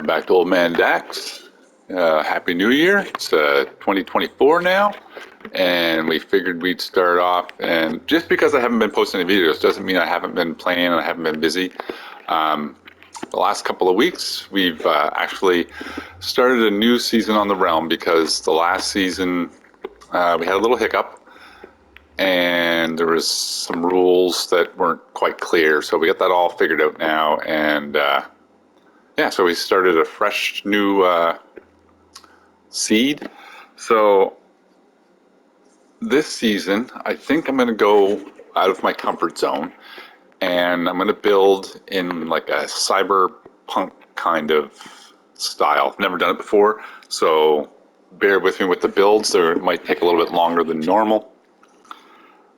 back to OldManDakk. Happy New Year. It's 2024 now, and we figured we'd start off. And just because I haven't been posting any videos doesn't mean I haven't been playing and I haven't been busy. The last couple of weeks, we've actually started a new season on the realm because the last season we had a little hiccup. And there was some rules that weren't quite clear, so we got that all figured out now. And yeah, so we started a fresh new seed. So this season, I think I'm going to go out of my comfort zone, and I'm going to build in like a cyberpunk kind of style. I've never done it before, so bear with me with the builds. They might take a little bit longer than normal.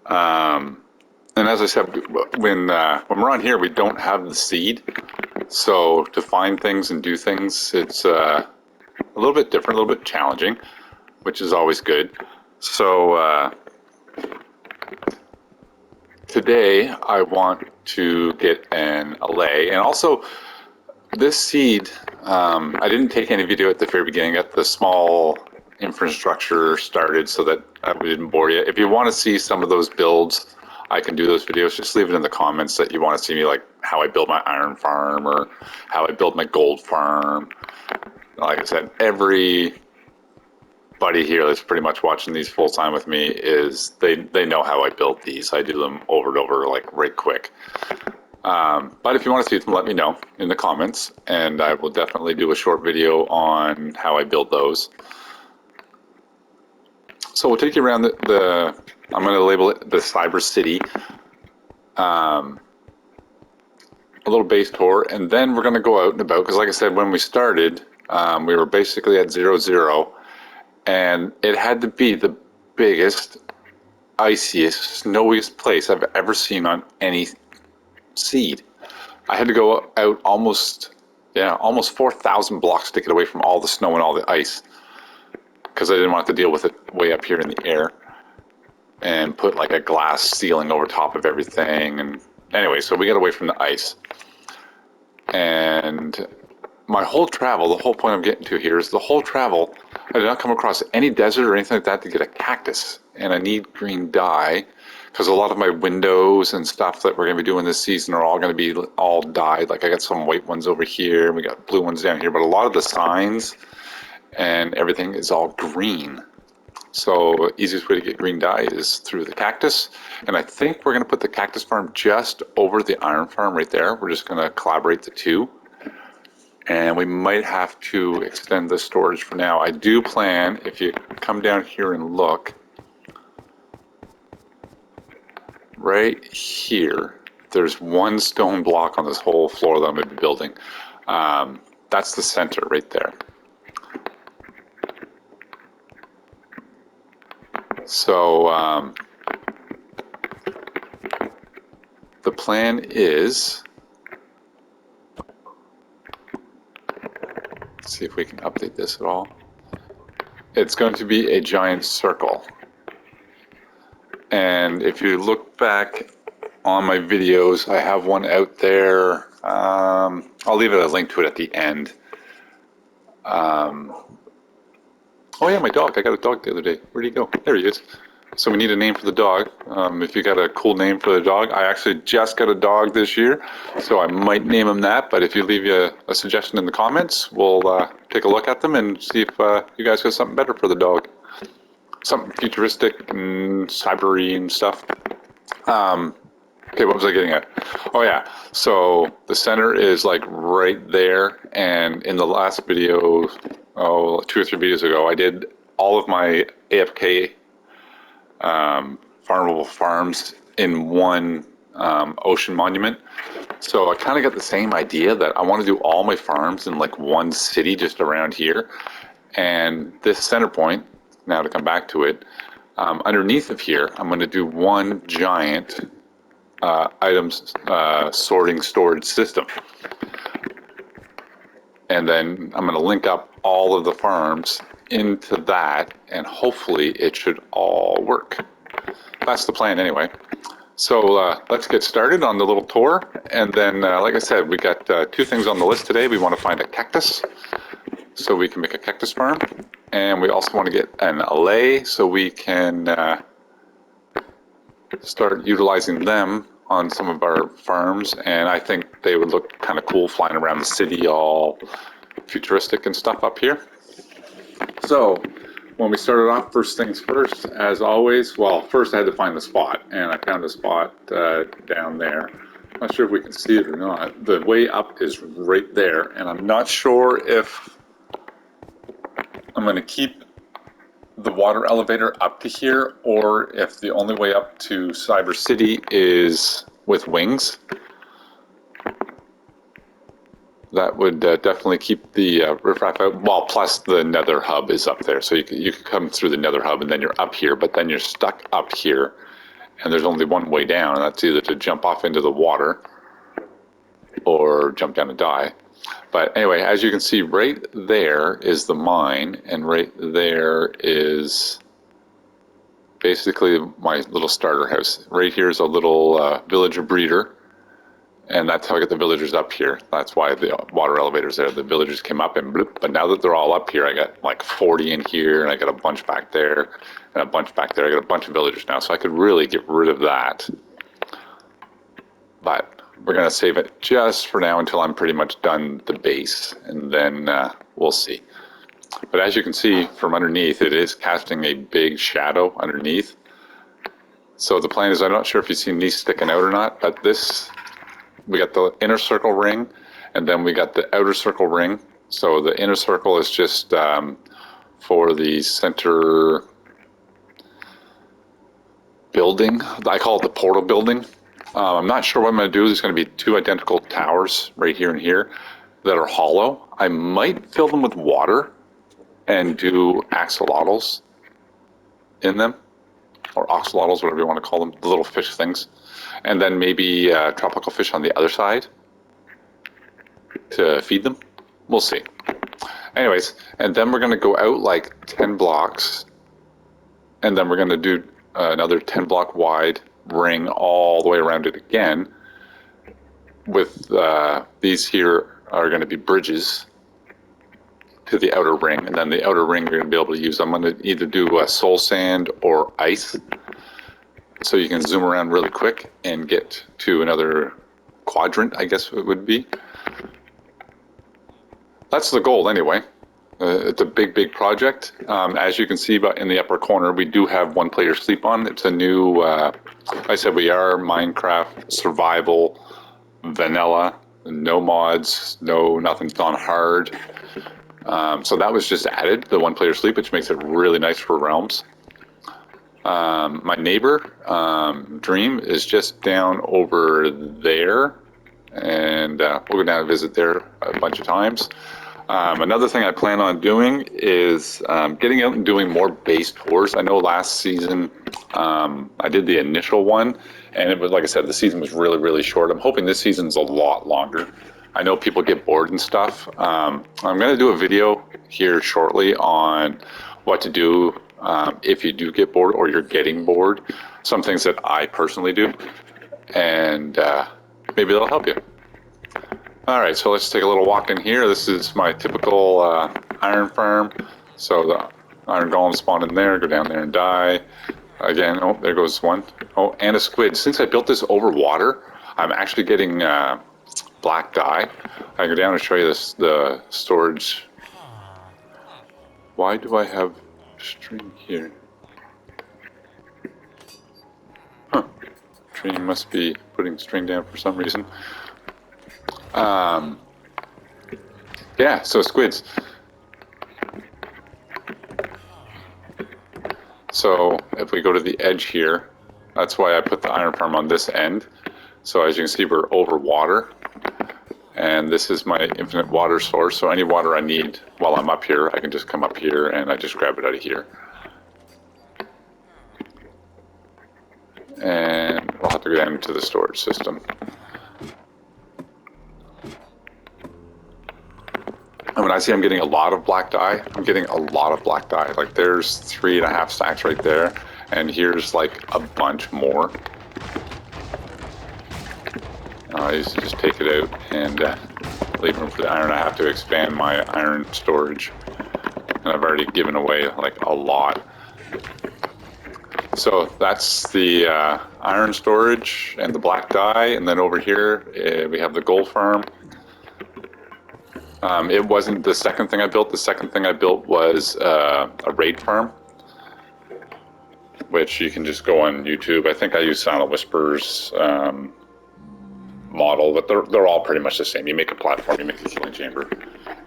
And as I said, when we're on here, we don't have the seed. So to find things and do things, it's a little bit different, a little bit challenging, which is always good. So today I want to get an allay, and also this seed, I didn't take any video at the very beginning, got the small infrastructure started so that we didn't bore you. If you want to see some of those builds, I can do those videos. Just leave it in the comments that you want to see me, like how I build my iron farm or how I build my gold farm. Like I said, everybody here that's pretty much watching these full time with me is they know how I build these. I do them over and over, like right quick. But if you want to see them, let me know in the comments, and I will definitely do a short video on how I build those. So we'll take you around I'm going to label it the Cyber City, a little base tour, and then we're going to go out and about, because like I said, when we started, we were basically at 0-0, and it had to be the biggest, iciest, snowiest place I've ever seen on any seed. I had to go out almost 4,000 blocks to get away from all the snow and all the ice, because I didn't want to deal with it way up here in the air and put like a glass ceiling over top of everything. And anyway, so we got away from the ice. And my whole travel, the whole point I'm getting to here is the whole travel, I did not come across any desert or anything like that to get a cactus. And I need green dye, because a lot of my windows and stuff that we're going to be doing this season are all going to be all dyed. Like I got some white ones over here, and we got blue ones down here, but a lot of the signs and everything is all green. So easiest way to get green dye is through the cactus. And I think we're going to put the cactus farm just over the iron farm right there. We're just going to collaborate the two. And we might have to extend the storage for now. I do plan, if you come down here and look, right here, there's one stone block on this whole floor that I'm going to be building. That's the center right there. So the plan is, let's see if we can update this at all. It's going to be a giant circle. And if you look back on my videos, I have one out there. I'll leave a link to it at the end. Oh yeah, my dog. I got a dog the other day. Where'd he go? There he is. So we need a name for the dog. If you got a cool name for the dog, I actually just got a dog this year, so I might name him that. But if you leave a suggestion in the comments, we'll take a look at them and see if you guys got something better for the dog. Something futuristic and cybery and stuff. Okay, what was I getting at? Oh yeah, so the center is like right there, and in the last video, 2 or 3 videos ago, I did all of my AFK farmable farms in one ocean monument. So I kind of got the same idea that I want to do all my farms in like one city just around here. And this center point, now to come back to it, underneath of here, I'm going to do one giant items sorting storage system. And then I'm going to link up all of the farms into that, and hopefully it should all work. That's the plan anyway. So let's get started on the little tour. And then, like I said, we got two things on the list today. We want to find a cactus so we can make a cactus farm. And we also want to get an allay so we can start utilizing them on some of our farms. And I think they would look kind of cool flying around the city all futuristic and stuff up here. So when we started off, first things first, as always, well, first I had to find the spot, and I found a spot down there. I'm not sure if we can see it or not. The way up is right there, and I'm not sure if I'm going to keep the water elevator up to here, or if the only way up to Cyber City is with wings. That would definitely keep the riffraff out. Well, plus the nether hub is up there. So you could come through the nether hub and then you're up here, but then you're stuck up here. And there's only one way down, and that's either to jump off into the water or jump down and die. But anyway, as you can see, right there is the mine, and right there is basically my little starter house. Right here is a little villager breeder. And that's how I get the villagers up here. That's why the water elevator's there. The villagers came up and bloop. But now that they're all up here, I got like 40 in here, and I got a bunch back there, and a bunch back there. I got a bunch of villagers now, so I could really get rid of that. But we're going to save it just for now until I'm pretty much done the base, and then we'll see. But as you can see from underneath, it is casting a big shadow underneath. So the plan is, I'm not sure if you've seen these sticking out or not, but this... We got the inner circle ring, and then we got the outer circle ring. So the inner circle is just for the center building. I call it the portal building. I'm not sure what I'm going to do. There's going to be two identical towers right here and here that are hollow. I might fill them with water and do axolotls in them, or oxalotls, whatever you want to call them, the little fish things. And then maybe tropical fish on the other side to feed them. We'll see. Anyways, and then we're going to go out like 10 blocks, and then we're going to do another 10 block wide ring all the way around it again. With these here are going to be bridges to the outer ring, and then the outer ring you're going to be able to use. I'm going to either do soul sand or ice, so you can zoom around really quick and get to another quadrant, I guess it would be. That's the goal anyway. It's a big, big project. As you can see in the upper corner, we do have one player sleep on. It's a new, like I said, we are Minecraft survival, vanilla, no mods, nothing's gone hard. So that was just added, the one player sleep, which makes it really nice for realms. My neighbor, Dream, is just down over there, and we'll go down and visit there a bunch of times. Another thing I plan on doing is getting out and doing more base tours. I know last season I did the initial one, and it was, like I said, the season was really, really short. I'm hoping this season's a lot longer. I know people get bored and stuff. I'm going to do a video here shortly on what to do if you do get bored or you're getting bored. Some things that I personally do, and maybe that'll help you. All right, so let's take a little walk in here. This is my typical iron farm. So the iron golem spawn in there, go down there and die. Again, oh, there goes one. Oh, and a squid. Since I built this over water, I'm actually getting black dye. I go down and show you this, the storage. Why do I have string here? Huh. Tree must be putting string down for some reason. Yeah, so squids. So if we go to the edge here, that's why I put the iron farm on this end. So as you can see, we're over water. And this is my infinite water source. So any water I need while I'm up here, I can just come up here and I just grab it out of here. And we'll have to go down into the storage system. And when I say I'm getting a lot of black dye, I'm getting a lot of black dye. Like there's 3.5 stacks right there. And here's like a bunch more. I used to just take it out and leave room for the iron. I have to expand my iron storage, and I've already given away like a lot. So that's the iron storage and the black dye, and then over here we have the gold farm. It wasn't the second thing I built. The second thing I built was a raid farm, which you can just go on YouTube. I think I use Silent Whispers model, but they're all pretty much the same. You make a platform, you make a killing chamber,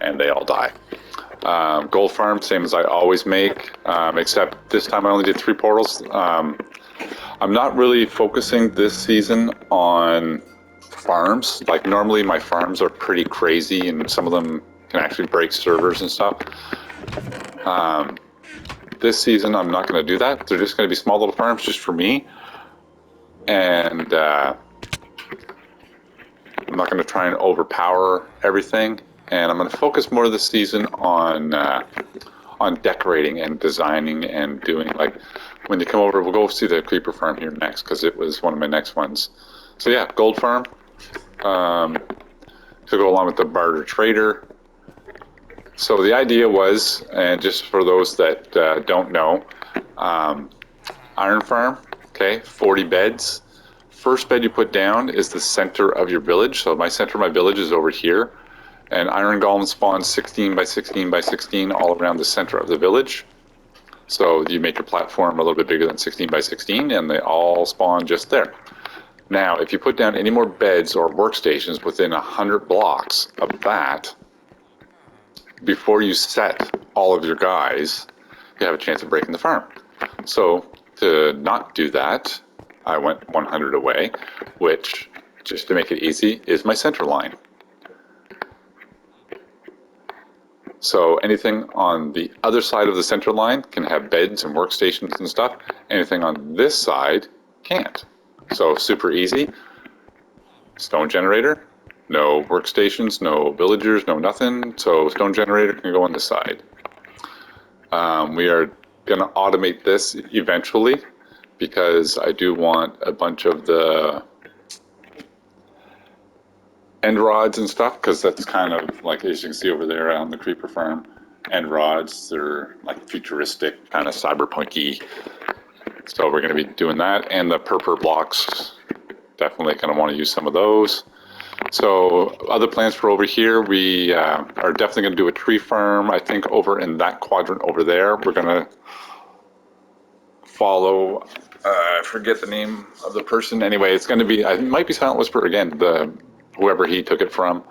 and they all die. Gold farm, same as I always make, except this time I only did 3 portals. I'm not really focusing this season on farms. Like normally my farms are pretty crazy and some of them can actually break servers and stuff. This season I'm not going to do that. They're just going to be small little farms just for me, and I'm not going to try and overpower everything, and I'm going to focus more this season on decorating and designing and doing, like when you come over, we'll go see the creeper farm here next because it was one of my next ones. So yeah, gold farm to go along with the barter trader. So the idea was, and just for those that don't know, iron farm, okay, 40 beds. First bed you put down is the center of your village. So my center of my village is over here. And iron golem spawns 16 by 16 by 16 all around the center of the village. So you make your platform a little bit bigger than 16 by 16 and they all spawn just there. Now, if you put down any more beds or workstations within 100 blocks of that, before you set all of your guys, you have a chance of breaking the farm. So to not do that, I went 100 away, which, just to make it easy, is my center line. So anything on the other side of the center line can have beds and workstations and stuff. Anything on this side can't. So super easy. Stone generator, no workstations, no villagers, no nothing. So stone generator can go on this side. We are going to automate this eventually because I do want a bunch of the end rods and stuff, because that's kind of like, as you can see over there on the creeper farm, end rods, they're like futuristic, kind of cyberpunky. So we're going to be doing that, and the purple blocks, definitely going to want to use some of those. So other plans for over here, we are definitely going to do a tree farm. I think over in that quadrant over there, we're going to follow, I forget the name of the person. Anyway, it's going to be, it might be Silent Whisper again, whoever he took it from.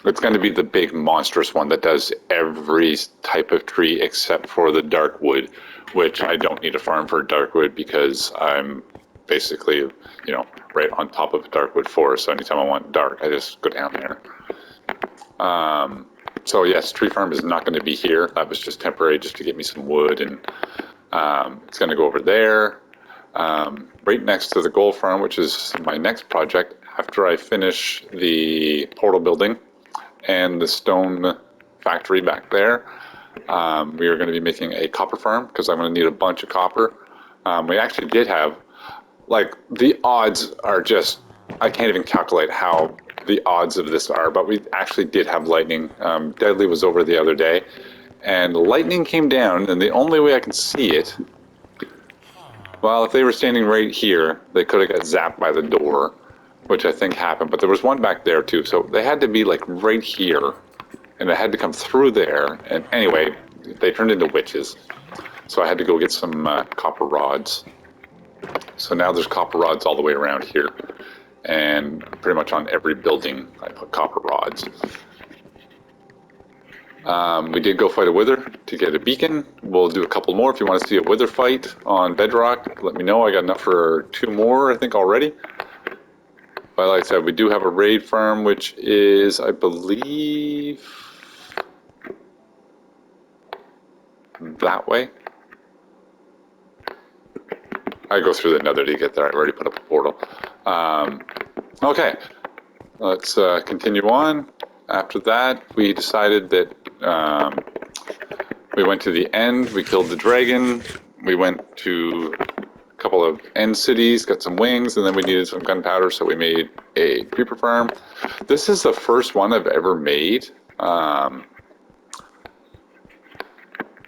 It's going to be the big monstrous one that does every type of tree except for the dark wood, which I don't need a farm for dark wood because I'm basically, you know, right on top of a dark wood forest. So anytime I want dark, I just go down there. So yes, tree farm is not going to be here. That was just temporary, just to get me some wood, and it's going to go over there, right next to the gold farm, which is my next project. After I finish the portal building and the stone factory back there, we are going to be making a copper farm because I'm going to need a bunch of copper. We actually did have, like, the odds are just, I can't even calculate how the odds of this are, but we actually did have lightning. Deadly was over the other day, and lightning came down, and the only way I can see it, well, if they were standing right here, they could have got zapped by the door, which I think happened, but there was one back there too, so they had to be like right here, and it had to come through there, and anyway, they turned into witches, so I had to go get some copper rods. So now there's copper rods all the way around here, and pretty much on every building I put copper rods. We did go fight a wither to get a beacon. We'll do a couple more. If you want to see a wither fight on Bedrock, let me know. I got enough for 2 more, I think, already. But like I said, we do have a raid farm, which is, I believe, that way. I go through the nether to get there. I've already put up a portal. Okay, let's continue on. After that, we decided that we went to the end. We killed the dragon. We went to couple of end cities, got some wings, and then we needed some gunpowder, so we made a creeper farm. This is the first one I've ever made.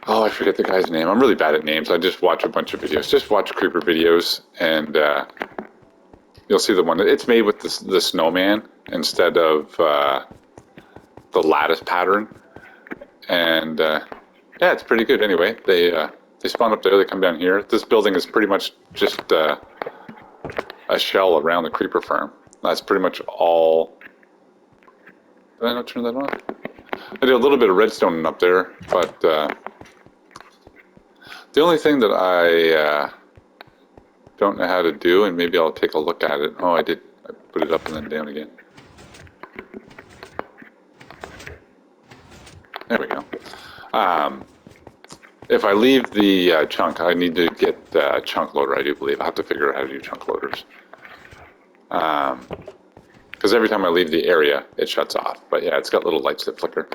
Oh, I forget the guy's name. I'm really bad at names. I just watch a bunch of videos. Just watch creeper videos, and you'll see the one. It's made with the snowman instead of the lattice pattern. And yeah, it's pretty good. Anyway, they spawn up there. They come down here. This building is pretty much just a shell around the creeper farm. That's pretty much all. Did I not turn that on? I did a little bit of redstone up there, but the only thing that I don't know how to do, and maybe I'll take a look at it. Oh, I did. I put it up and then down again. There we go. If I leave the chunk, I need to get the chunk loader, I do believe. I have to figure out how to do chunk loaders. Because every time I leave the area, it shuts off. But yeah, it's got little lights that flicker.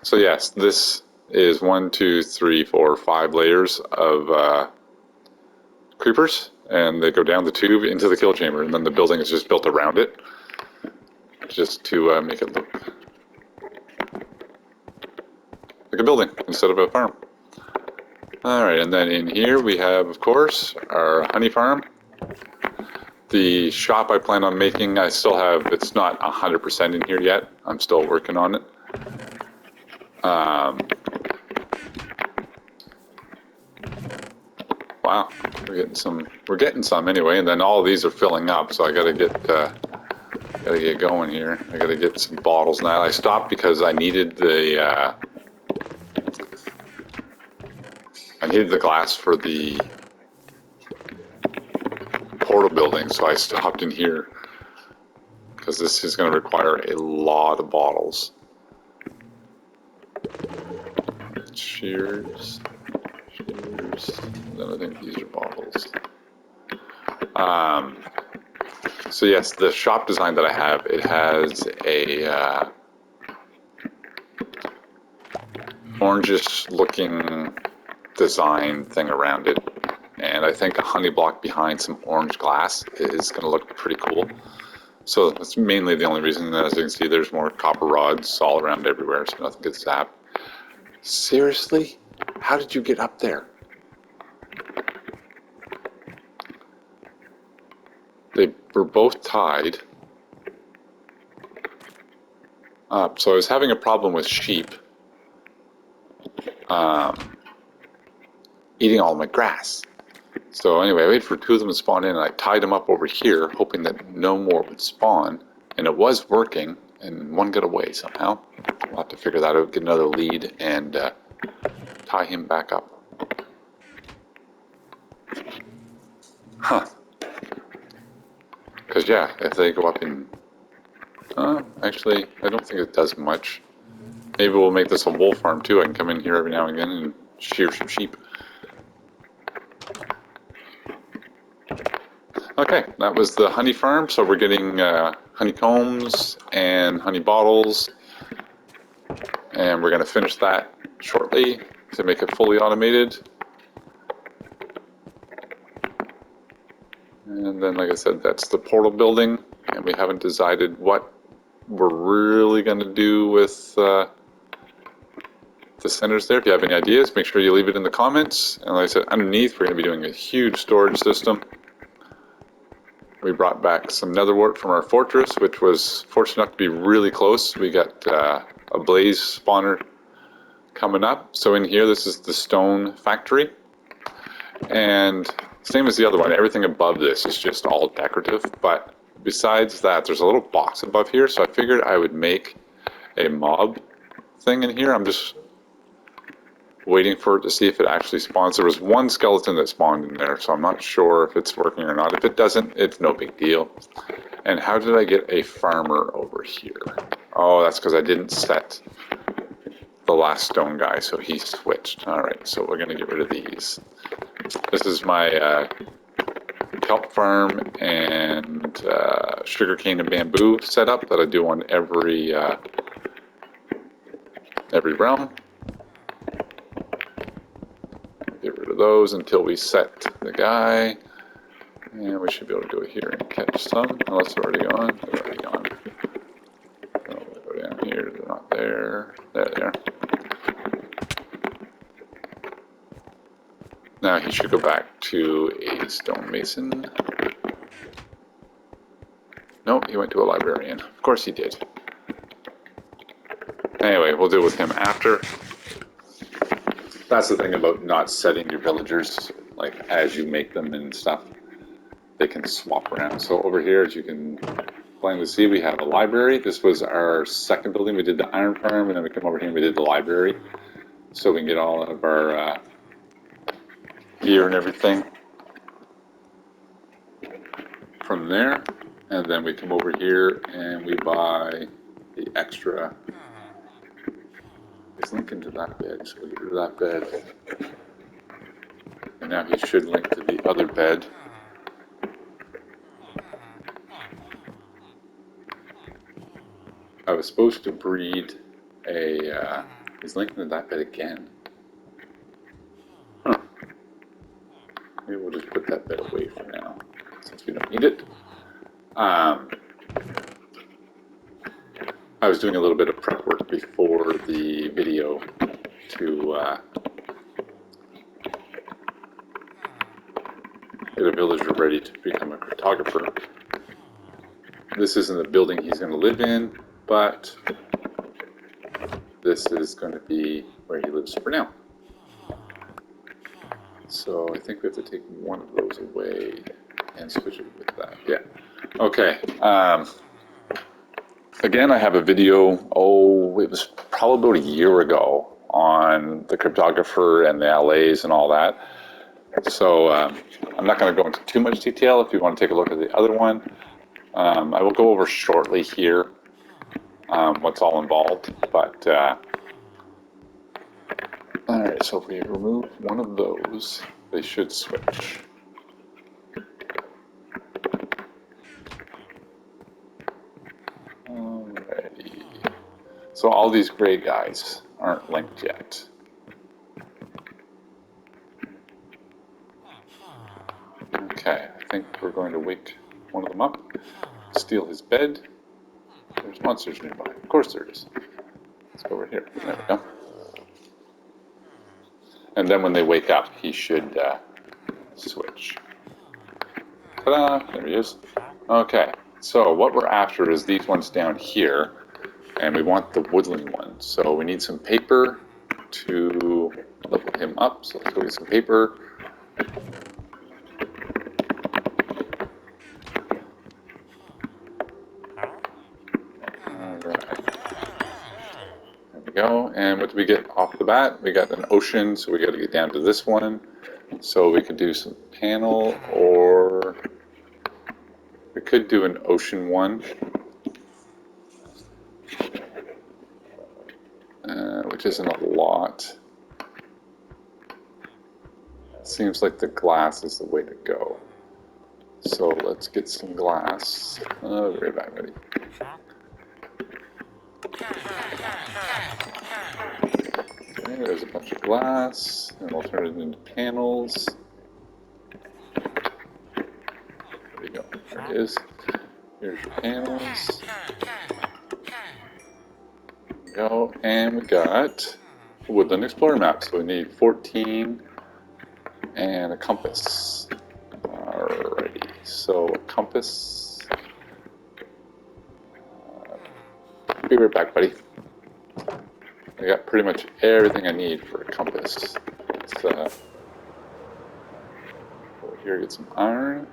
So yes, this is 1, 2, 3, 4, 5 layers of creepers, and they go down the tube into the kill chamber, and then the building is just built around it, just to make it look like a building instead of a farm. Alright, and then in here we have, of course, our honey farm. The shop I plan on making, I still have, it's not 100% in here yet. I'm still working on it. Wow, we're getting some anyway, and then all of these are filling up, so I gotta get going here. I gotta get some bottles now. I stopped because I needed the glass for the portal building, so I stopped in here because this is going to require a lot of bottles. Shears. Then I think these are bottles. So yes, the shop design that I have, it has a orangish looking design thing around it, and I think a honey block behind some orange glass is going to look pretty cool. So that's mainly the only reason. As you can see, there's more copper rods all around everywhere, so nothing gets zapped. Seriously? How did you get up there? They were both tied up, so I was having a problem with sheep eating all my grass. So anyway, I waited for 2 of them to spawn in, and I tied them up over here, hoping that no more would spawn, and it was working, and one got away somehow. I'll have to figure that out, get another lead, and tie him back up. Huh. Because yeah, if they go up in... actually, I don't think it does much. Maybe we'll make this a wool farm too. I can come in here every now and again and shear some sheep. Okay, that was the honey farm. So we're getting honeycombs and honey bottles, and we're going to finish that shortly to make it fully automated. And then, like I said, that's the portal building, and we haven't decided what we're really going to do with the centers there. If you have any ideas, make sure you leave it in the comments. And like I said, underneath, we're going to be doing a huge storage system. We brought back some nether wart from our fortress, which was fortunate enough to be really close. We got a blaze spawner coming up. So in here, this is the stone factory. And same as the other one, everything above this is just all decorative. But besides that, there's a little box above here. So I figured I would make a mob thing in here. I'm just waiting for it to see if it actually spawns. There was one skeleton that spawned in there, so I'm not sure if it's working or not. If it doesn't, it's no big deal. And how did I get a farmer over here? Oh, that's because I didn't set the last stone guy, so he switched. Alright, so we're going to get rid of these. This is my kelp farm and sugarcane and bamboo setup that I do on every realm. Get rid of those until we set the guy. And we should be able to go here and catch some, unless they're already gone. They're already gone. Oh, we'll go down here, they're not there. There they are. Now he should go back to a stonemason. Nope, he went to a librarian. Of course he did. Anyway, we'll deal with him after. That's the thing about not setting your villagers, like as you make them and stuff, they can swap around. So over here, as you can plainly see, we have a library. This was our second building. We did the iron farm, and then we come over here and we did the library. So we can get all of our gear and everything from there. And then we come over here and we buy the extra. He's linking to that bed, so we'll get rid of that bed. And now he should link to the other bed. I was supposed to breed a, he's linking to that bed again. Huh. Maybe we'll just put that bed away for now, since we don't need it. I was doing a little bit of prep work before the video to get a villager ready to become a cryptographer. This isn't the building he's going to live in, but this is going to be where he lives for now. So I think we have to take one of those away and switch it with that. Yeah. Okay. Again, I have a video, it was probably about a year ago on the cryptographer and the LAs and all that. So I'm not going to go into too much detail. If you want to take a look at the other one, I will go over shortly here what's all involved. But all right, so if we remove one of those, they should switch. Alrighty. So all these gray guys aren't linked yet. Okay, I think we're going to wake one of them up, steal his bed. There's monsters nearby. Of course there is. Let's go over here. There we go. And then when they wake up, he should switch. Ta-da! There he is. Okay, so what we're after is these ones down here, and we want the woodland one. So we need some paper to level him up. So let's go get some paper. Go. And what do we get off the bat? We got an ocean, so we got to get down to this one. So we could do some panel, or we could do an ocean one, which isn't a lot. Seems like the glass is the way to go. So let's get some glass. I'll be right back, buddy. Okay, there's a bunch of glass, and we'll turn it into panels. There you go. There it is. Here's your panels. There we go, and we got a Woodland Explorer map. So we need 14 and a compass. Alrighty, so a compass. Be right back, buddy. I got pretty much everything I need for a compass. Let's over here, get some iron.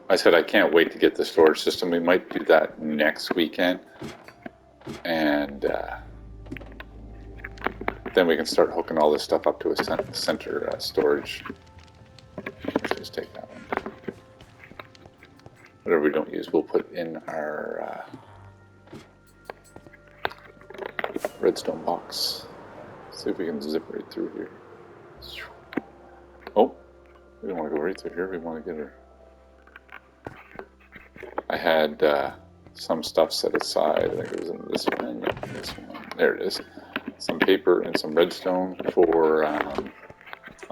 I said I can't wait to get the storage system. We might do that next weekend. And then we can start hooking all this stuff up to a center storage. Let's just take that one. Whatever we don't use, we'll put in our redstone box. See if we can zip right through here. Oh, we don't want to go right through here. We want to get her. I had some stuff set aside. I think it was in this one. This one. There it is. Some paper and some redstone for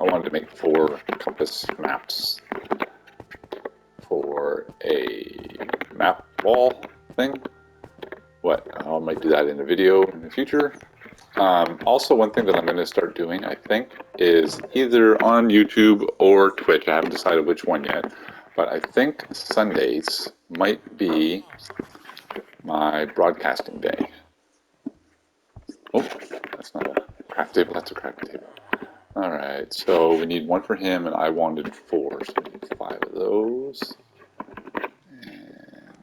I wanted to make 4 compass maps for a map wall thing. I might do that in a video in the future. Also, one thing that I'm going to start doing, I think, is either on YouTube or Twitch. I haven't decided which one yet, but I think Sundays might be my broadcasting day. Oh, that's not a craft table, that's a craft table. Alright, so we need 1 for him, and I wanted 4, so we need 5 of those. And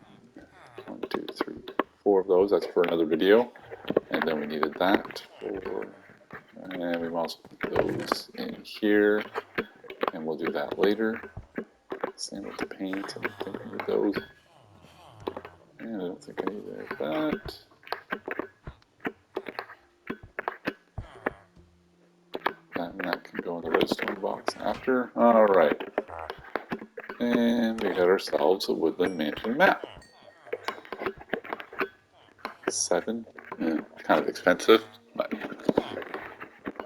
1, 2, 3, 4 of those, that's for another video. And then we needed that for, and we also put those in here, and we'll do that later. Same with the paint, I don't think I need those. And I don't think I need that. And that can go in the redstone box after. Alright. And we got ourselves a woodland mansion map. 7. Yeah, kind of expensive, but.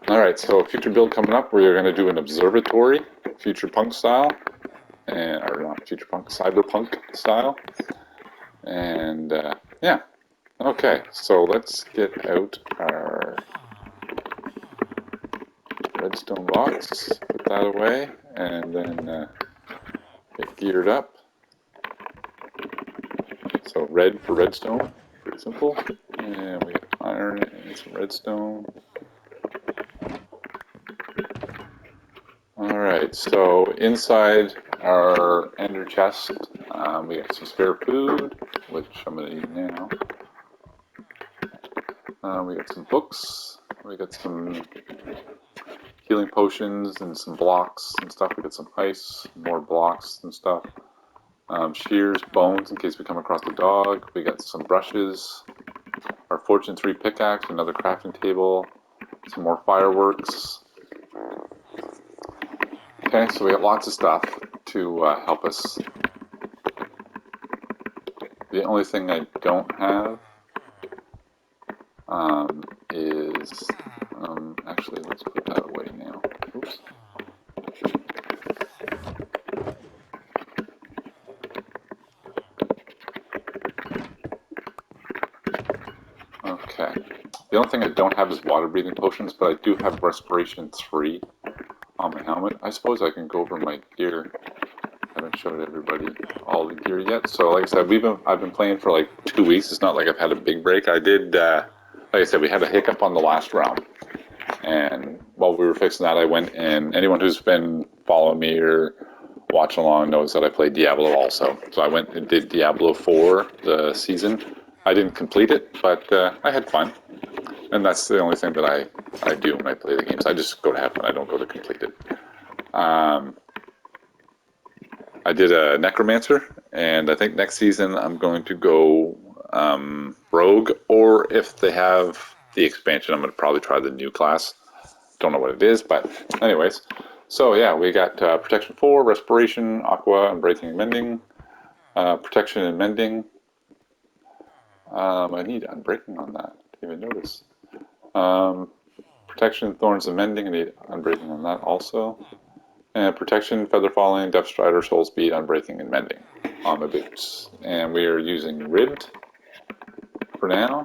Alright, so future build coming up, we're going to do an observatory, future punk style, or not future punk, cyberpunk style. And yeah. Okay, so let's get out our redstone box, put that away, and then get geared up. So red for redstone, pretty simple. And we got iron and some redstone. Alright, so inside our ender chest, we got some spare food, which I'm going to eat now. We got some books, we got some healing potions and some blocks and stuff. We got some ice, more blocks and stuff. Shears, bones in case we come across a dog. We got some brushes, our Fortune 3 pickaxe, another crafting table, some more fireworks. Okay, so we got lots of stuff to help us. The only thing I don't have is, actually let's put that away now. Oops. Okay. The only thing I don't have is water breathing potions, but I do have respiration 3 on my helmet. I suppose I can go over my gear. I haven't showed everybody all the gear yet. So like I said, I've been playing for like 2 weeks. It's not like I've had a big break. I did, like I said, we had a hiccup on the last round. And while we were fixing that, I went, and anyone who's been following me or watching along knows that I played Diablo also. So I went and did Diablo 4, the season. I didn't complete it, but I had fun. And that's the only thing that I do when I play the games. I just go to have fun. I don't go to complete it. I did a Necromancer, and I think next season I'm going to go Rogue, or if they have the expansion, I'm going to probably try the new class. Don't know what it is, but anyways. So yeah, we got Protection 4, Respiration, Aqua, Unbreaking and Mending, Protection and Mending. I need Unbreaking on that. Didn't even notice. Protection, Thorns and Mending. I need Unbreaking on that also. And Protection, Feather Falling, Depth Strider, Soul Speed, Unbreaking and Mending on the boots. And we are using Ribbed for now.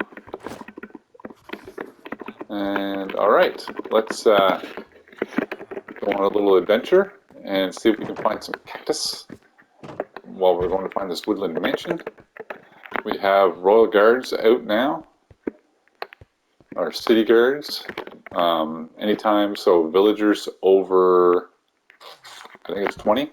And alright, let's go on a little adventure and see if we can find some cactus while we're going to find this woodland mansion. We have Royal Guards out now, our city guards. Anytime, so villagers over, I think it's 20,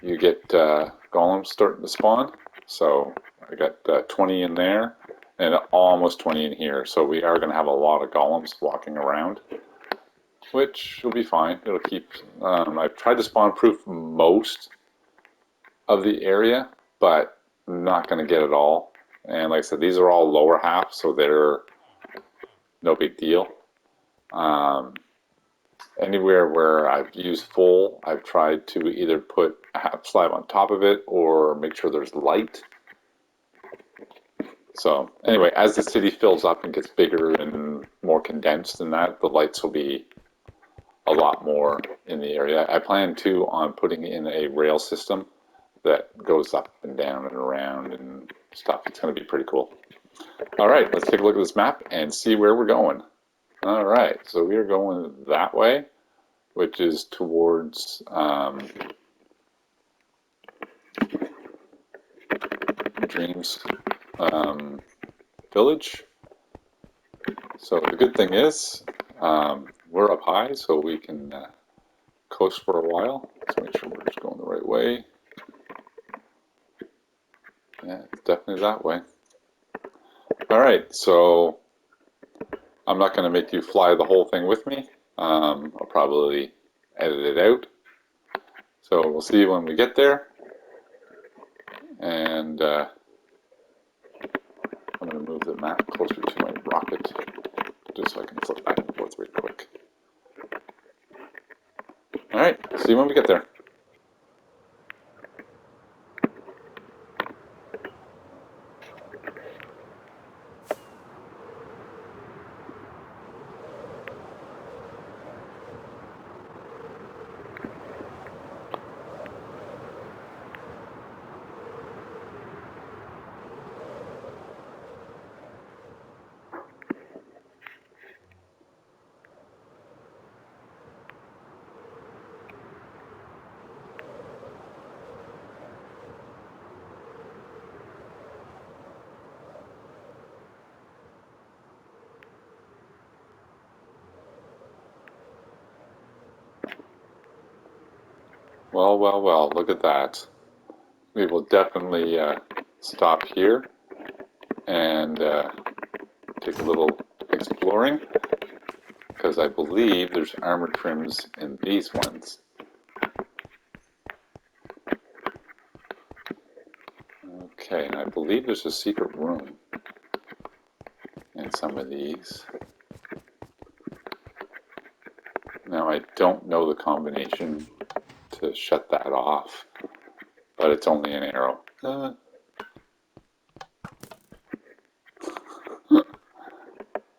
you get golems starting to spawn. So I got 20 in there and almost 20 in here. So we are going to have a lot of golems walking around, which will be fine. It'll keep, I've tried to spawn proof most of the area, but not going to get it all. And like I said, these are all lower half, so they're no big deal. Anywhere where I've used full, I've tried to either put a half slab on top of it or make sure there's light. So anyway, as the city fills up and gets bigger and more condensed than that, the lights will be a lot more in the area. I plan to on putting in a rail system that goes up and down and around and stuff. It's going to be pretty cool. All right, let's take a look at this map and see where we're going. All right, so we are going that way, which is towards Dreams Village. So the good thing is we're up high, so we can coast for a while. Let's make sure we're just going the right way. Yeah, it's definitely that way. All right, so I'm not going to make you fly the whole thing with me. I'll probably edit it out. So we'll see when we get there. And I'm going to move the map closer to my rocket just so I can flip back and forth really quick. All right, see you when we get there. Well, well, well, look at that. We will definitely stop here and take a little exploring, because I believe there's armor trims in these ones. Okay, and I believe there's a secret room in some of these. Now I don't know the combination to shut that off, but it's only an arrow.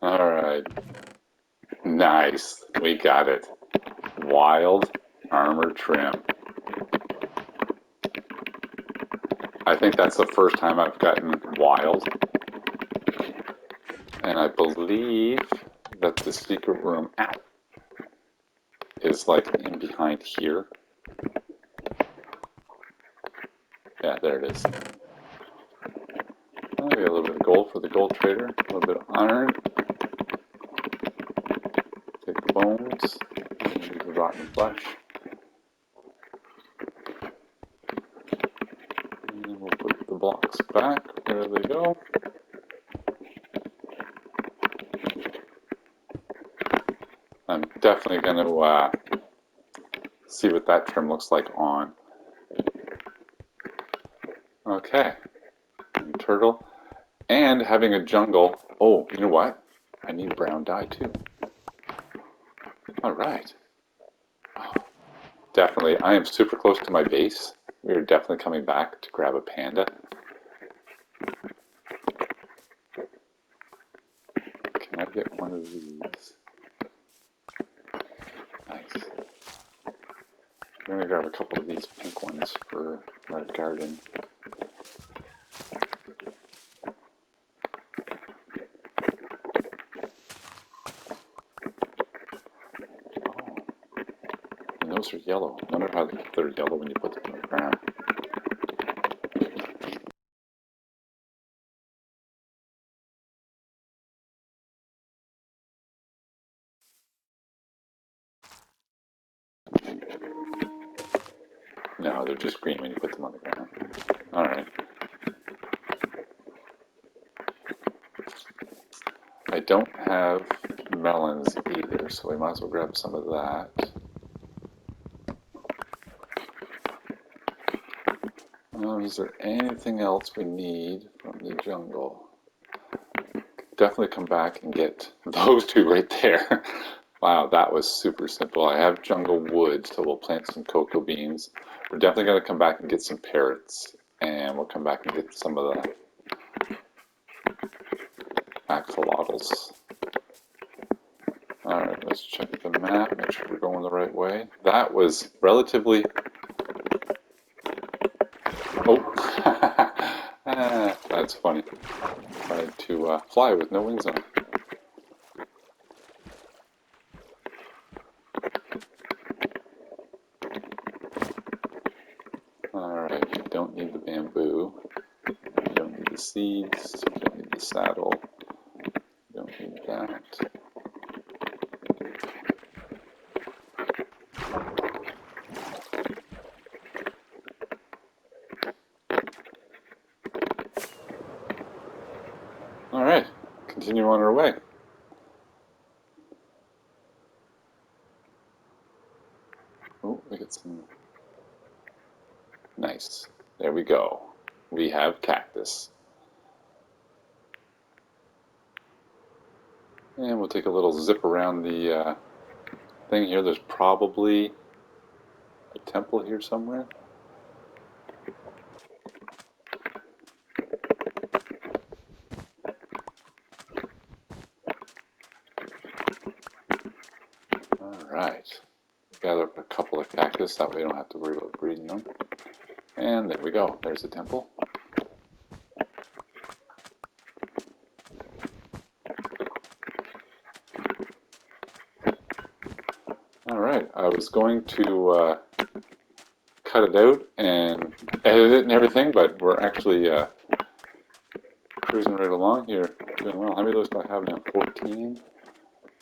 Alright, nice, we got it. Wild armor trim. I think that's the first time I've gotten wild. And I believe that the secret room is like in behind here. Yeah, there it is. Oh, we got a little bit of gold for the gold trader, a little bit of iron. Take the bones, use the rotten flesh. And then we'll put the blocks back where they go. I'm definitely going to see what that trim looks like on. Okay, and turtle. And having a jungle. Oh, you know what? I need brown dye too. All right. Oh, definitely. I am super close to my base. We are definitely coming back to grab a panda. Can I get one of these? Nice. I'm going to grab a couple of these pink ones for our garden. And those are yellow. I wonder how they're yellow when you put them on the ground. No, they're just green when you put them on the ground. Alright. I don't have melons either, so we might as well grab some of that. Is there anything else we need from the jungle? Definitely come back and get those two right there. Wow, that was super simple. I have jungle wood, so we'll plant some cocoa beans. We're definitely going to come back and get some parrots, and we'll come back and get some of the axolotls. Alright, let's check the map, make sure we're going the right way. That was relatively... Oh! Ah, that's funny. Tried to fly with no wings on. Alright, we don't need the bamboo. We don't need the seeds. We don't need the saddle. We don't need that. Alright, continue on our way. Oh, we get some... Nice. There we go. We have cactus. And we'll take a little zip around the thing here. There's probably a temple here somewhere. Alright. Gather up a couple of cactus, that way we don't have to worry about breeding them. And there we go. There's the temple. Alright, I was going to cut it out and edit it and everything, but we're actually cruising right along here, doing well. How many of those do I have now? 14?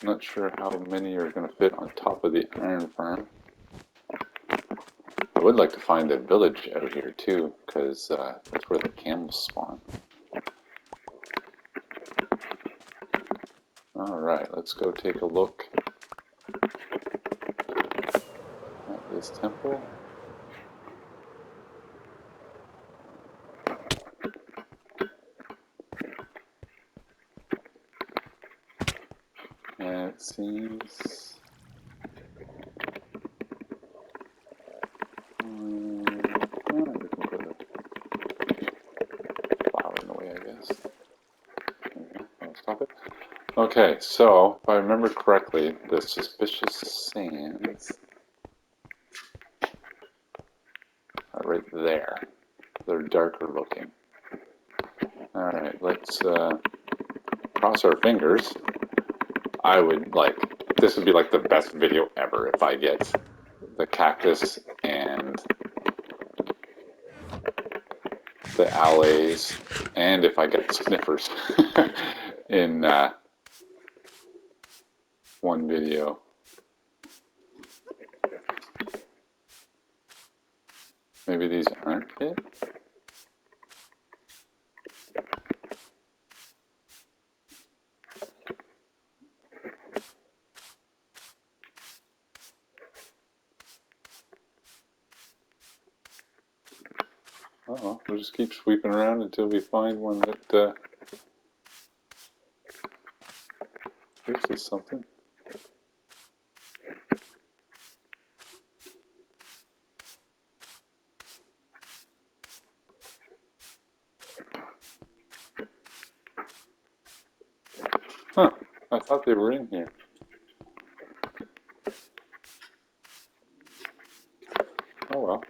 I'm not sure how many are going to fit on top of the iron farm. I would like to find a village out here too, because that's where the camels spawn. Alright, let's go take a look at this temple. And it seems... we can put a flower in the way, I guess. Okay, I'll stop it. Okay, so if I remember correctly, the suspicious sands are right there. They're darker looking. Alright, let's cross our fingers. I would like, this would be like the best video ever if I get the cactus and the allays, and if I get sniffers in one video. Maybe these aren't it? Uh-oh, we'll just keep sweeping around until we find one that gives us something. Huh, I thought they were in here. Oh well.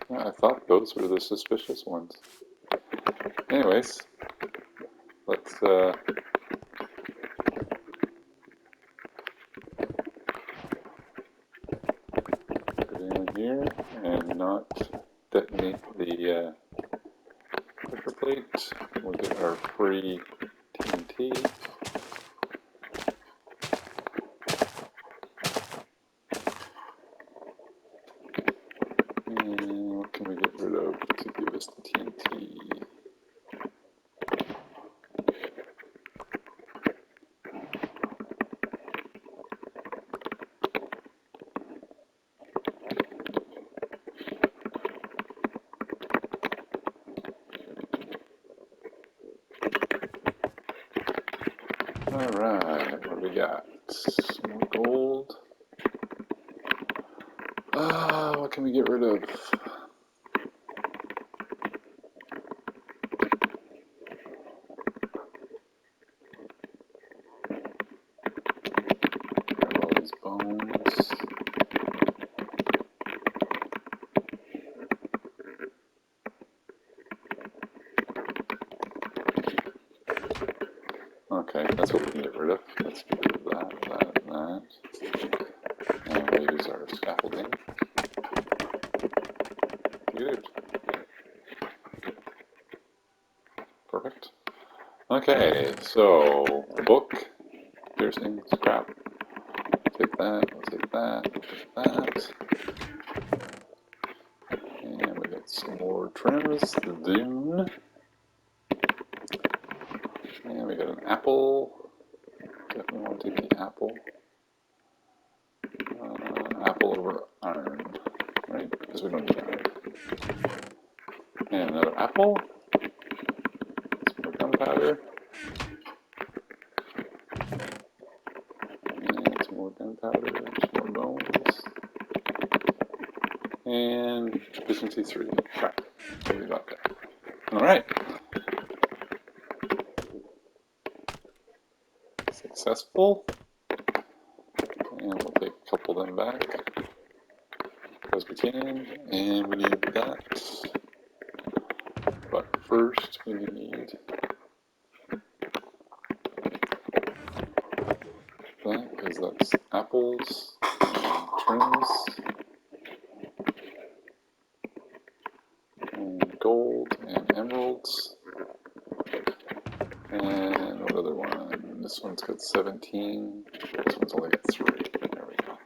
Yeah, I thought those were the suspicious ones. Anyways, let's put it in here and not detonate the pressure plate. We'll get our free TNT. And what can we get rid of to give us the TNT? Alright, what do we got? Some more gold. What can we get rid of? Okay, that's what we can get rid of. Let's get rid of that. And we'll use our scaffolding. Good. Perfect. Okay, so the book, piercing, scrap. Take that, we'll take that, we'll take that. And we got some more trims, the dune. And we got an apple. Definitely want to take the apple. Apple over iron, right? Because we don't need iron. And another apple. Some more gunpowder. And some more gunpowder, some more bones. And efficiency 3. Right. What we got there? Alright. Successful. And we'll take a couple of them back as we can. And we need that. But first we need that, because that's apples and trims and gold and emeralds. And what other one? This one's got 17. This one's only got 3. There we go.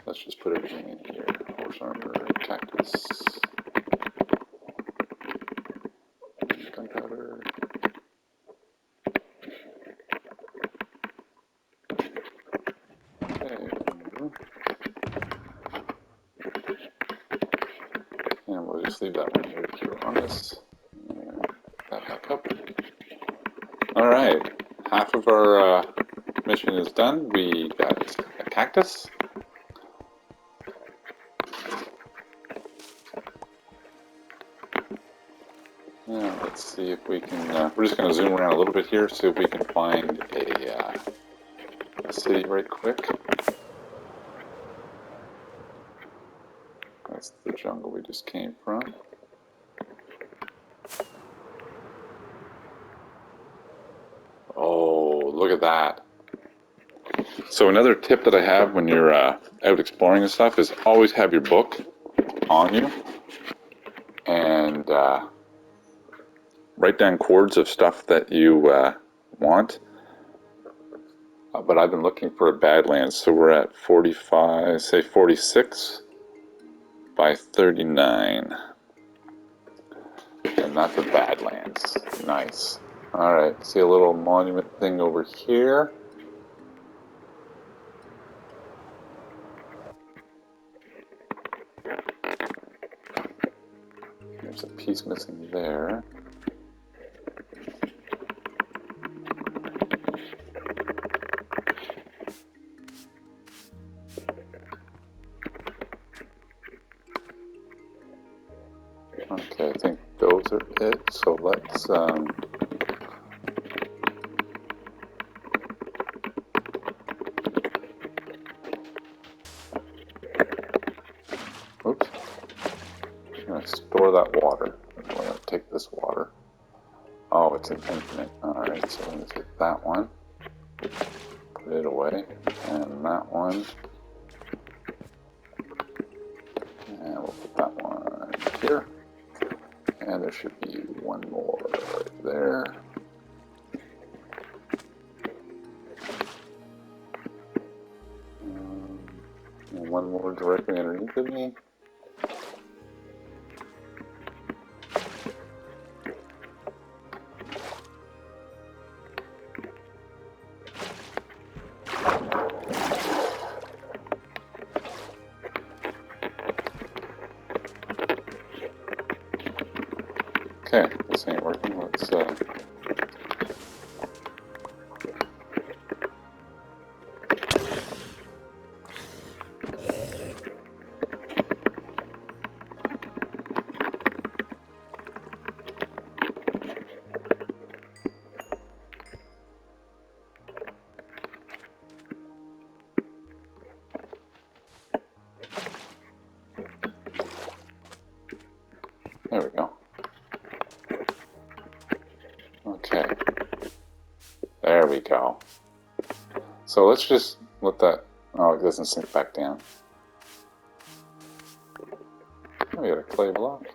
Let's just put everything in here. Horse armor, cactus, gunpowder. Okay. And we'll just leave that one here to cure harness. And that back up. Alright. Half of our mission is done. We got a cactus. Yeah, let's see if we can, we're just going to zoom around a little bit here, see if we can find a city right quick. That's the jungle we just came from. Oh, look at that. So another tip that I have when you're out exploring and stuff is always have your book on you. And write down chords of stuff that you want. But I've been looking for a Badlands, so we're at 45, say 46 by 39. And that's a Badlands. Nice. Alright, see a little monument thing over here. There's a piece missing there. Okay, I think those are it, so let's oops. I'm going to store that water. I'm going to take this water. Oh, it's an infinite. Alright, so I'm going to take that one, put it away, and that one, and we'll put that one here. And there should be one more right there. And one more directly underneath of me. Okay, this ain't working. Let's there we go. Okay. we go. So let's just let that, oh, it doesn't sink back down. Oh, we got a clay block.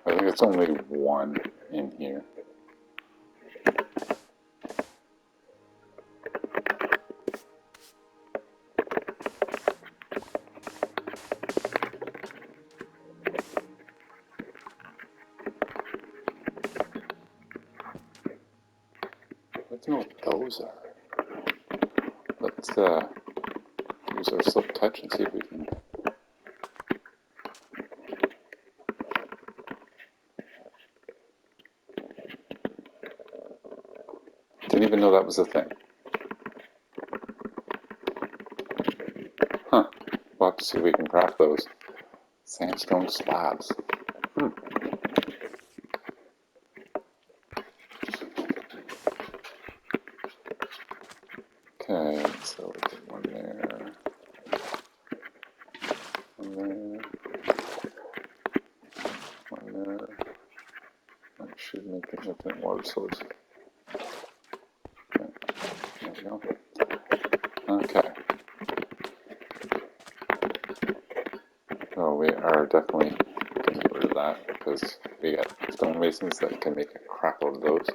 I think it's only one in here. Let's know what those are. Let's use our silk touch and see if we can. Didn't even know that was a thing. Huh. We'll have to see if we can craft those. Sandstone slabs. Okay, so we get one there. One there. One there. That should make an infinite water source. Okay, there we go. Okay. So we are definitely going to get rid of that because we got stonemasons that can make a crap load of those.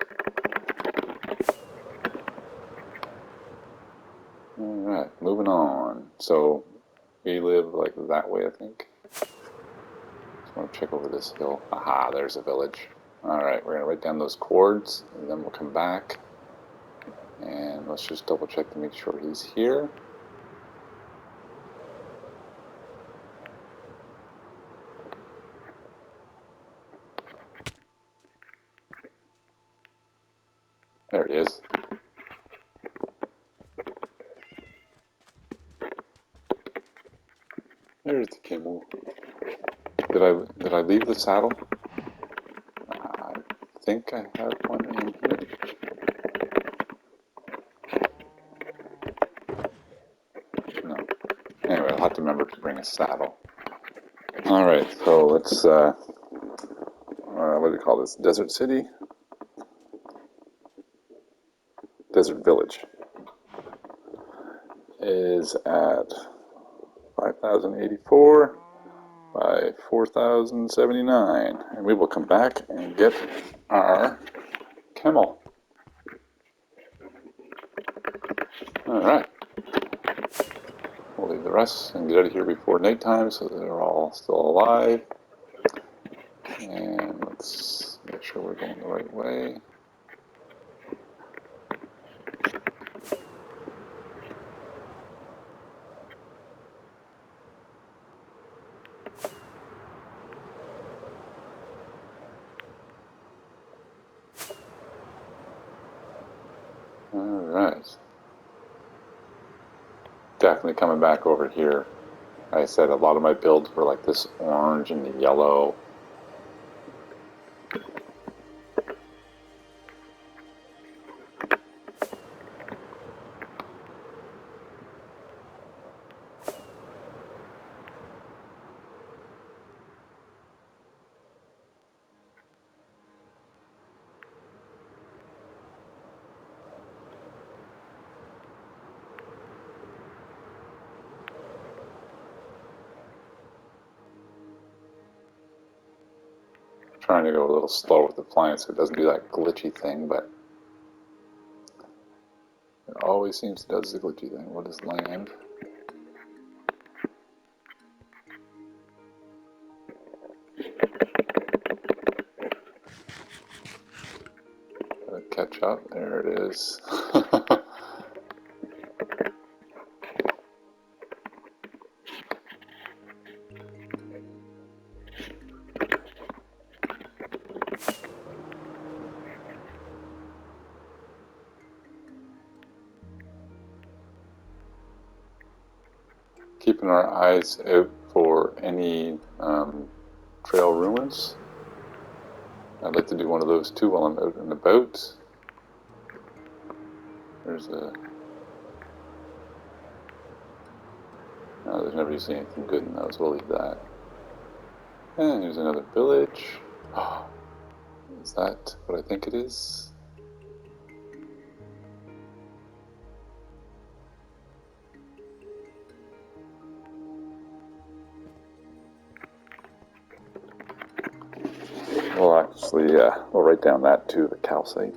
Alright, moving on. So we live like that way, I think. Just want to check over this hill. Aha, there's a village. Alright, we're going to write down those chords and then we'll come back. And let's just double check to make sure he's here. There he is. There's the camel. Did I leave the saddle? I think I have one in here. No. Anyway, I'll have to remember to bring a saddle. Alright, so let's, what do we call this? Desert City? Desert Village is at 5,084 by 4,079. And we will come back and get our camel. Alright. We'll leave the rest and get out of here before nighttime so they're all still alive. And let's make sure we're going the right way. Alright. Definitely coming back over here. Like I said, a lot of my builds were like this orange and the yellow. Trying to go a little slow with the flying so it doesn't do that glitchy thing, but it always seems it does the glitchy thing. What is land? Gotta catch up. There it is. Keeping our eyes out for any trail ruins. I'd like to do one of those too while I'm out and about. There's a... No, there's never usually anything good in those. We'll leave that. And here's another village. Oh, is that what I think it is? Well, actually, we'll write down that too, the calcite.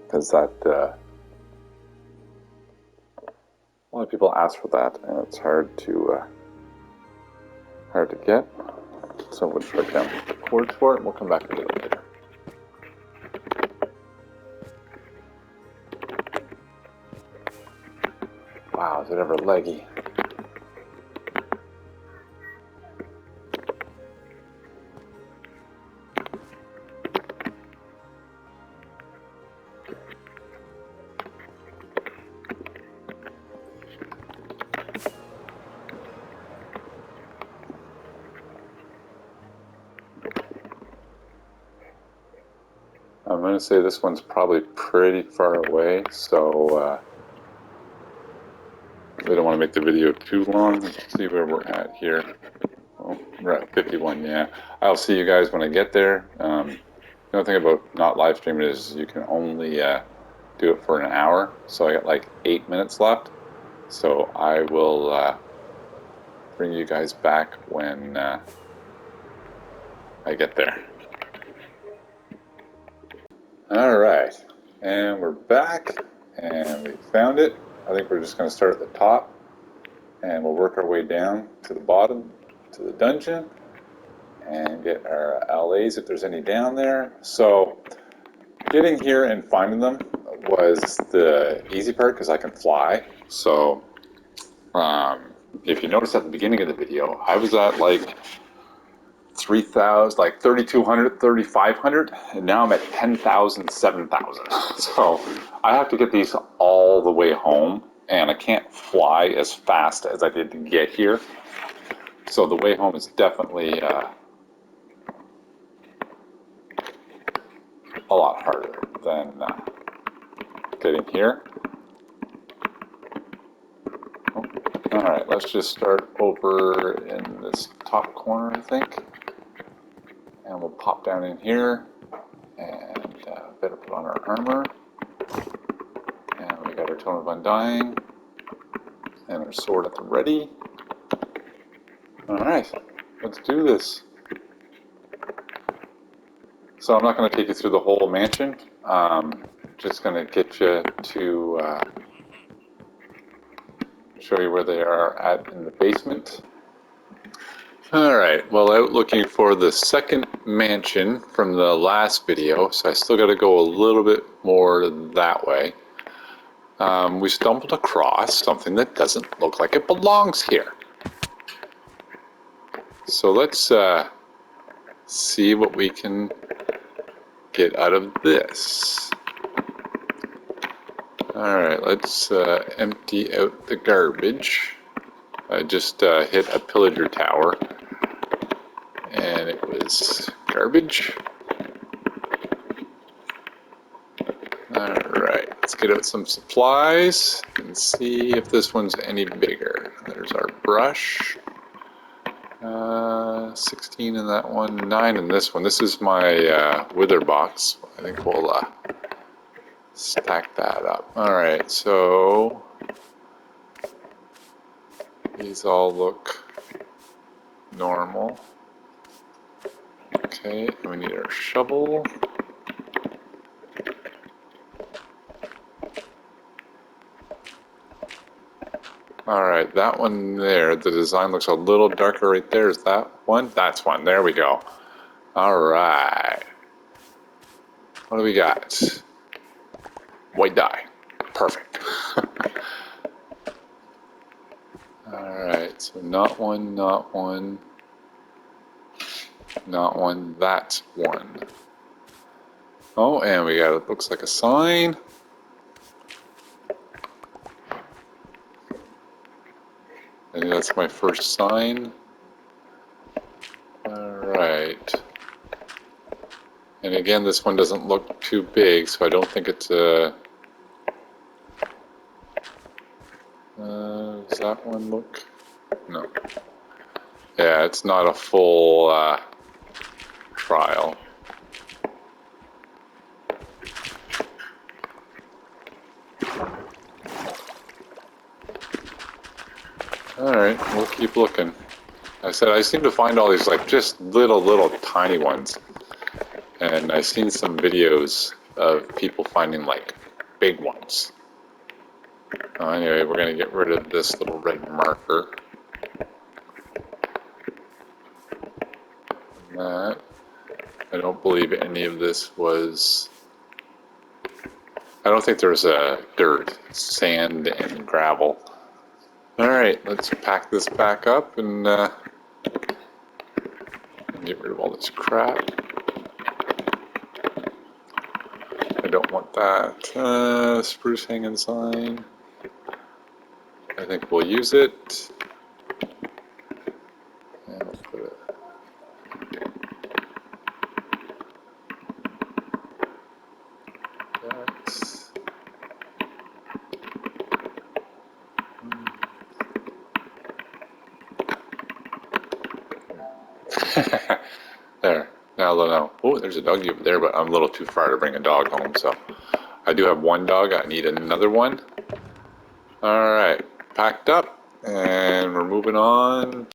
Because that, a lot of people ask for that, and it's hard to get. So we'll just write down the coords for it, and we'll come back and get it later. Wow, is it ever leggy? I'm going to say this one's probably pretty far away, so we don't want to make the video too long. Let's see where we're at here. Oh, we're at 51, yeah. I'll see you guys when I get there. The only thing about not live streaming is you can only do it for an hour, so I got like 8 minutes left. So I will bring you guys back when I get there. Alright, and we're back, and we found it. I think we're just going to start at the top, and we'll work our way down to the bottom, to the dungeon, and get our LAs if there's any down there. So, getting here and finding them was the easy part, because I can fly. So, if you notice at the beginning of the video, I was at like 3,000, like 3,200, 3,500, and now I'm at 10,000, 7,000. So I have to get these all the way home, and I can't fly as fast as I did to get here. So the way home is definitely a lot harder than getting here. Oh, all right, let's just start over in this top corner, I think. And we'll pop down in here, and better put on our armor. And we got our Tome of Undying, and our sword at the ready. Alright, let's do this. So I'm not going to take you through the whole mansion. Just going to get you to show you where they are at in the basement. Alright, well, out looking for the second mansion from the last video, so I still got to go a little bit more that way. We stumbled across something that doesn't look like it belongs here. So let's see what we can get out of this. Alright, let's empty out the garbage. I just hit a pillager tower, and it was garbage. Alright, let's get out some supplies and see if this one's any bigger. There's our brush. 16 in that one, 9 in this one. This is my wither box. I think we'll stack that up. Alright, so these all look normal. Okay, we need our shovel. Alright, that one there, the design looks a little darker right there. Is that one? That's one. There we go. Alright. What do we got? White dye. Perfect. Alright, so not one, not one. Not one, that's one. Oh, and we got, it looks like a sign. I think that's my first sign. Alright. And again, this one doesn't look too big, so I don't think it's a... does that one look? No. Yeah, it's not a full trial. Alright, we'll keep looking. I said I seem to find all these like just little tiny ones. And I've seen some videos of people finding like big ones. Anyway, we're going to get rid of this little red marker. That. I don't believe any of this was... I don't think there's a dirt, sand, and gravel. Alright, let's pack this back up and get rid of all this crap. I don't want that. Spruce hanging sign. I think we'll use it. And we'll put it. There. Now they'll know. Oh, there's a doggy over there, but I'm a little too far to bring a dog home, so I do have one dog. I need another one. All right, packed up, and we're moving on